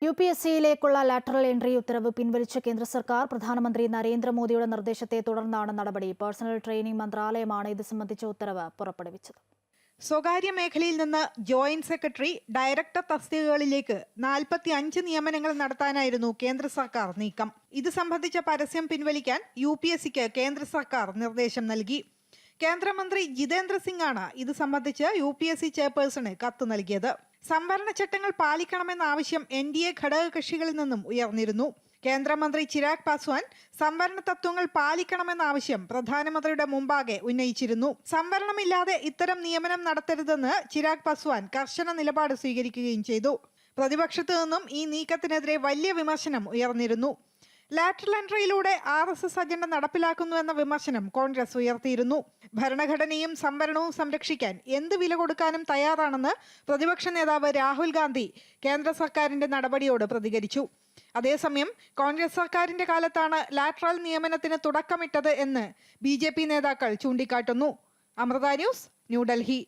UPSCയിലേക്കുള്ള lateral entry ഉത്തരവ് പിൻവലിച്ച കേന്ദ്ര സർക്കാർ പ്രധാനമന്ത്രി നരേന്ദ്രമോദിയുടെ നിർദ്ദേശത്തെ തുടർന്നാണ് നടപടി. പേഴ്സണൽ ട്രെയിനിംഗ് മന്ത്രാലയമാണ് ഇത് സംബന്ധിച്ച ഉത്തരവ് പുറപ്പെടുവിച്ചത്. സ്വകാര്യ മേഖലയിൽ നിന്ന് ജോയിന്റ് സെക്രട്ടറി, ഡയറക്ടർ തസ്തികകളിലേക്ക് 45 നിയമനങ്ങൾ നടത്താനായിരുന്നു കേന്ദ്ര സർക്കാർ നീക്കം. ഇത് സംബന്ധിച്ച പരസ്യം പിൻവലിക്കാൻ UPSCക്ക് കേന്ദ്ര സർക്കാർ നിർദ്ദേശം നൽകി. കേന്ദ്രമന്ത്രി ജിതേന്ദ്ര സിംഗ് ആണ് ഇത് സംബന്ധിച്ച് UPSC ചെയർപേഴ്സണ് കത്ത് നൽകിയത്. സംവരണ ചട്ടങ്ങൾ പാലിക്കണമെന്ന ആവശ്യം NDA ഘടകകക്ഷികളിൽ നിന്നും ഉയർന്നിരുന്നു. കേന്ദ്രമന്ത്രി ചിരാഗ് പാസ്വാൻ സംവരണ തത്വങ്ങൾ പാലിക്കണമെന്ന ആവശ്യം പ്രധാനമന്ത്രിയുടെ മുമ്പാകെ ഉന്നയിച്ചിരുന്നു. സംവരണമില്ലാതെ ഇത്തരം നിയമനം നടത്തരുതെന്ന് ചിരാഗ് പാസ്വാൻ കർശന നിലപാട് സ്വീകരിക്കുകയും ചെയ്തു. പ്രതിപക്ഷത്തു നിന്നും ഈ നീക്കത്തിനെതിരെ വലിയ വിമർശനം ഉയർന്നിരുന്നു. ലാറ്ററൽ എൻട്രിയിലൂടെ RSS അജണ്ട നടപ്പിലാക്കുന്നുവെന്ന വിമർശനം കോൺഗ്രസ് ഉയർത്തിയിരുന്നു. ഭരണഘടനയും സംവരണവും സംരക്ഷിക്കാൻ എന്ത് വില കൊടുക്കാനും തയ്യാറാണെന്ന് പ്രതിപക്ഷ നേതാവ് രാഹുൽ ഗാന്ധി കേന്ദ്ര സർക്കാരിന്റെ നടപടിയോട് പ്രതികരിച്ചു. അതേസമയം കോൺഗ്രസ് സർക്കാരിന്റെ കാലത്താണ് ലാറ്ററൽ നിയമനത്തിന് തുടക്കമിട്ടത് എന്ന് BJP നേതാക്കൾ ചൂണ്ടിക്കാട്ടുന്നു. അമൃത ന്യൂസ്, ന്യൂഡൽഹി.